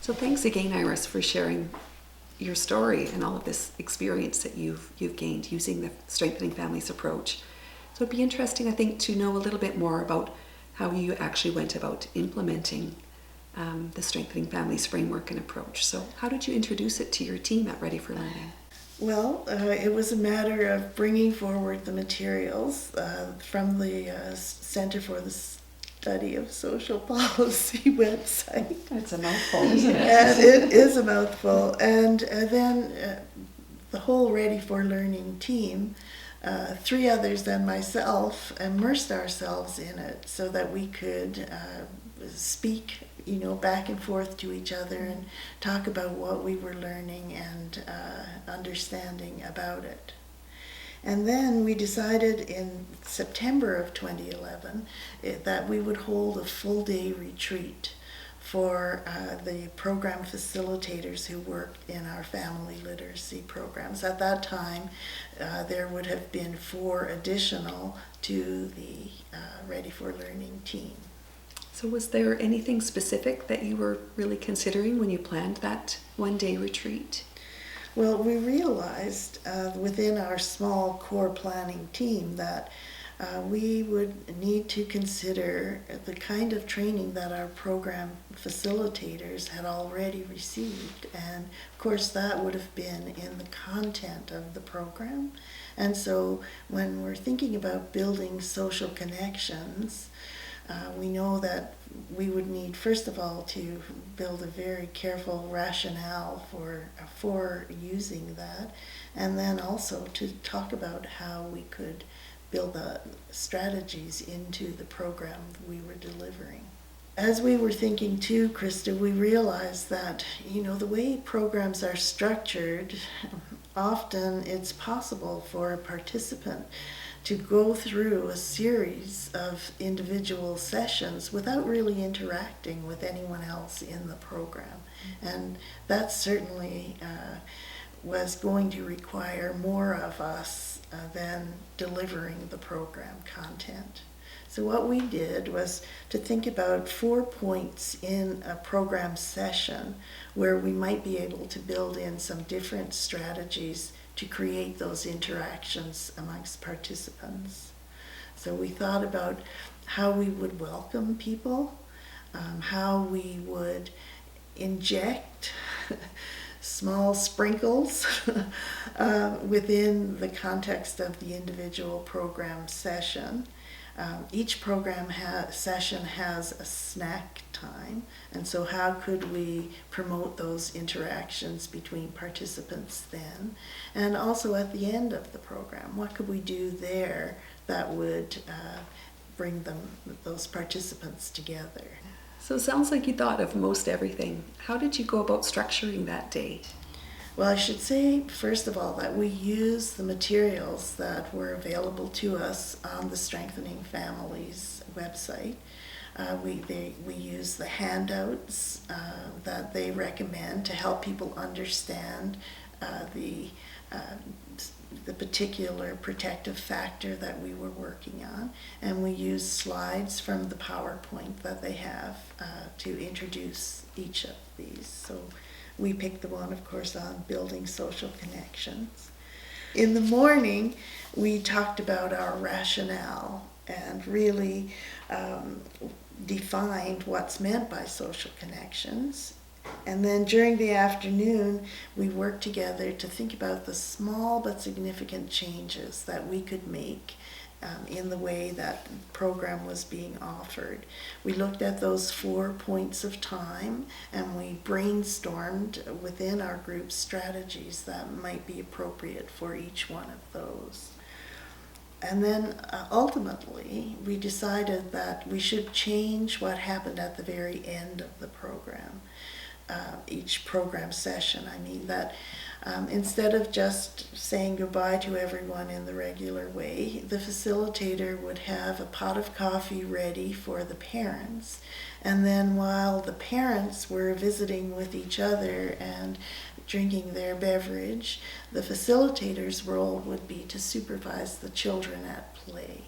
So thanks again, Iris, for sharing your story and all of this experience that you've gained using the Strengthening Families approach. So it'd be interesting, I think, to know a little bit more about how you actually went about implementing the Strengthening Families framework and approach. So how did you introduce it to your team at Ready for Learning? Well, it was a matter of bringing forward the materials from the Center for the Study of Social Policy website. It's a mouthful, isn't it? And it is a mouthful. And then the whole Ready for Learning team, 3 others than myself, immersed ourselves in it so that we could speak, back and forth to each other and talk about what we were learning and understanding about it. And then we decided in September of 2011 that we would hold a full-day retreat for the program facilitators who work in our family literacy programs. At that time, there would have been 4 additional to the Ready for Learning team. So was there anything specific that you were really considering when you planned that one-day retreat? Well, we realized within our small core planning team that we would need to consider the kind of training that our program facilitators had already received. And of course that would have been in the content of the program. And so when we're thinking about building social connections, we know that we would need, first of all, to build a very careful rationale for using that, and then also to talk about how we could build the strategies into the program we were delivering. As we were thinking too, Krista, we realized that, the way programs are structured, often it's possible for a participant to go through a series of individual sessions without really interacting with anyone else in the program. And that certainly was going to require more of us than delivering the program content. So what we did was to think about 4 points in a program session where we might be able to build in some different strategies to create those interactions amongst participants. So we thought about how we would welcome people, how we would inject small sprinkles within the context of the individual program session. Each program session has a snack time, and so how could we promote those interactions between participants then? And also at the end of the program, what could we do there that would bring those participants together? So it sounds like you thought of most everything. How did you go about structuring that day? Well, I should say, first of all, that we use the materials that were available to us on the Strengthening Families website. We use the handouts that they recommend to help people understand the particular protective factor that we were working on. And we use slides from the PowerPoint that they have to introduce each of these. So we picked the one, of course, on building social connections. In the morning, we talked about our rationale and really defined what's meant by social connections. And then during the afternoon, we worked together to think about the small but significant changes that we could make in the way that the program was being offered. We looked at those 4 points of time and we brainstormed within our group strategies that might be appropriate for each one of those. And then ultimately we decided that we should change what happened at the very end of the program. Each program session, that instead of just saying goodbye to everyone in the regular way, the facilitator would have a pot of coffee ready for the parents. And then while the parents were visiting with each other and drinking their beverage, the facilitator's role would be to supervise the children at play.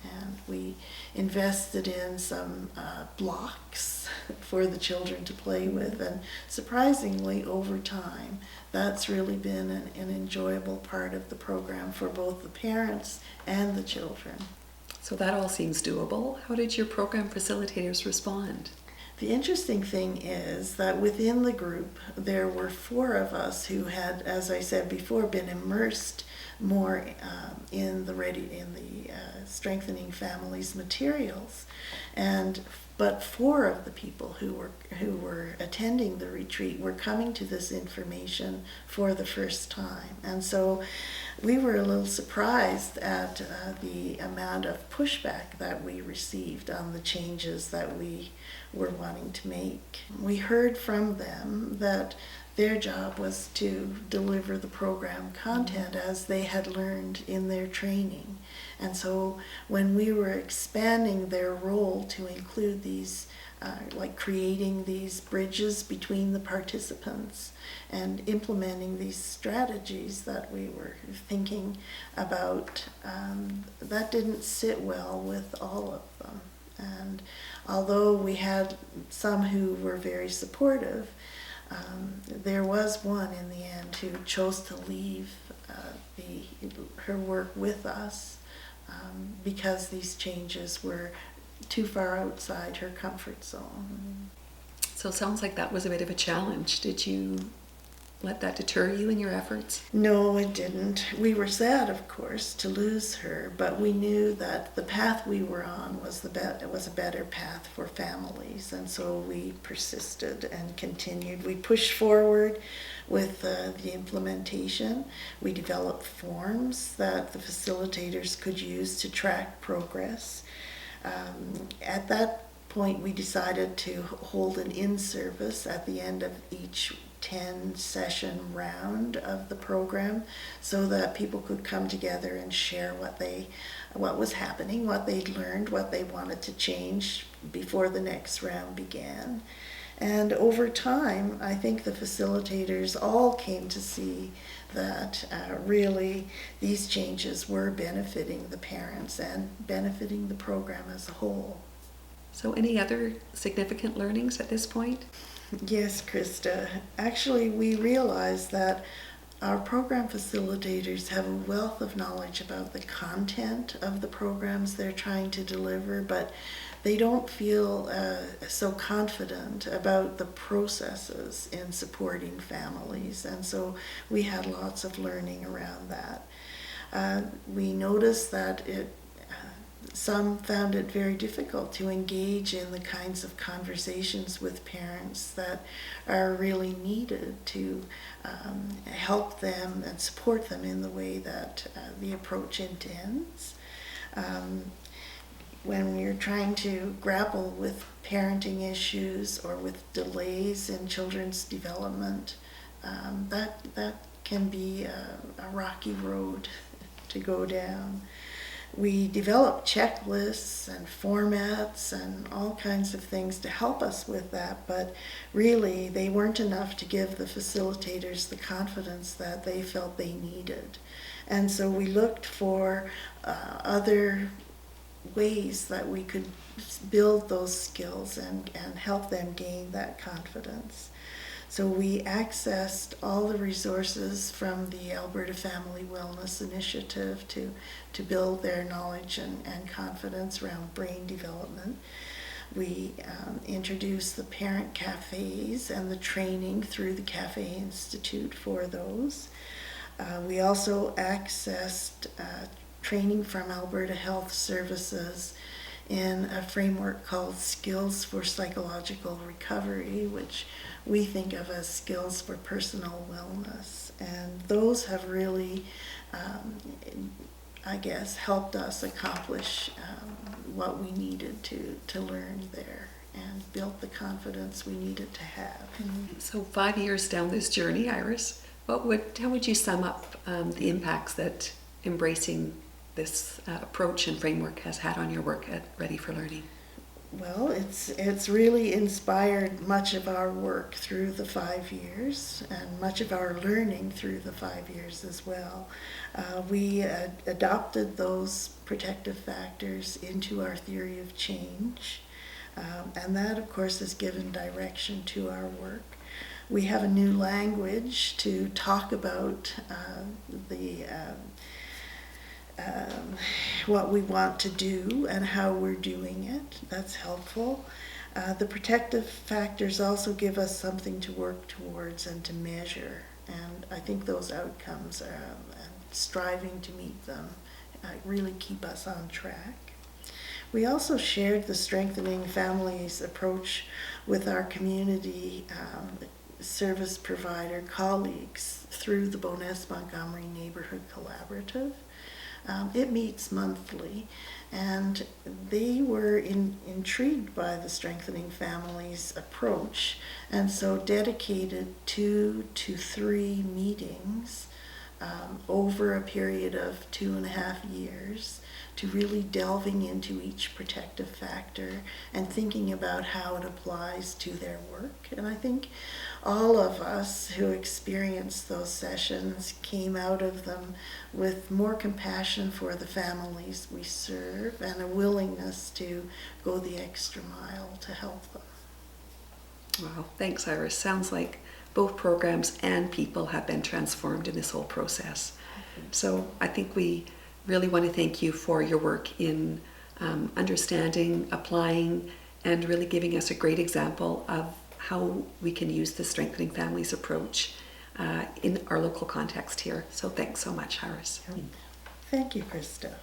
And we invested in some blocks for the children to play with. And surprisingly, over time, that's really been an enjoyable part of the program for both the parents and the children. So that all seems doable. How did your program facilitators respond? The interesting thing is that within the group, there were 4 of us who had, as I said before, been immersed more in the strengthening families materials, but 4 of the people who were attending the retreat were coming to this information for the first time, and so we were a little surprised at the amount of pushback that we received on the changes that we were wanting to make. We heard from them that their job was to deliver the program content as they had learned in their training. And so when we were expanding their role to include these, like creating these bridges between the participants and implementing these strategies that we were thinking about, that didn't sit well with all of them. And although we had some who were very supportive, there was one in the end who chose to leave her work with us because these changes were too far outside her comfort zone. So it sounds like that was a bit of a challenge. Did you let that deter you in your efforts? No, it didn't. We were sad, of course, to lose her, but we knew that the path we were on was a better path for families, and so we persisted and continued. We pushed forward with the implementation. We developed forms that the facilitators could use to track progress. At that point, we decided to hold an in-service at the end of each 10-session round of the program so that people could come together and share what was happening, what they'd learned, what they wanted to change before the next round began. And over time, I think the facilitators all came to see that really these changes were benefiting the parents and benefiting the program as a whole. So any other significant learnings at this point? Yes, Krista. Actually, we realized that our program facilitators have a wealth of knowledge about the content of the programs they're trying to deliver, but they don't feel so confident about the processes in supporting families, and so we had lots of learning around that. We noticed that some found it very difficult to engage in the kinds of conversations with parents that are really needed to help them and support them in the way that the approach intends. When we're trying to grapple with parenting issues or with delays in children's development, that can be a rocky road to go down. We developed checklists and formats and all kinds of things to help us with that, but really they weren't enough to give the facilitators the confidence that they felt they needed. And so we looked for other ways that we could build those skills and help them gain that confidence. So we accessed all the resources from the Alberta Family Wellness Initiative to build their knowledge and confidence around brain development. We introduced the parent cafes and the training through the Cafe Institute for those. We also accessed training from Alberta Health Services in a framework called Skills for Psychological Recovery, which we think of as skills for personal wellness. And those have really, I guess, helped us accomplish what we needed to learn there and built the confidence we needed to have. So 5 years down this journey, Iris, how would you sum up the impacts that embracing this approach and framework has had on your work at Ready for Learning? Well, it's really inspired much of our work through the 5 years and much of our learning through the 5 years as well. We adopted those protective factors into our theory of change. And that, of course, has given direction to our work. We have a new language to talk about what we want to do and how we're doing it. That's helpful. The protective factors also give us something to work towards and to measure. And I think those outcomes and striving to meet them really keep us on track. We also shared the strengthening families approach with our community service provider colleagues through the Bowness-Montgomery Neighborhood Collaborative. It meets monthly, and they were intrigued by the strengthening families approach, and so dedicated 2 to 3 meetings over a period of 2.5 years to really delving into each protective factor and thinking about how it applies to their work. And I think all of us who experienced those sessions came out of them with more compassion for the families we serve and a willingness to go the extra mile to help them. Wow, thanks, Iris. Sounds like both programs and people have been transformed in this whole process. So I think we really want to thank you for your work in understanding, applying, and really giving us a great example of how we can use the strengthening families approach in our local context here. So thanks so much, Iris. Thank you, Krista.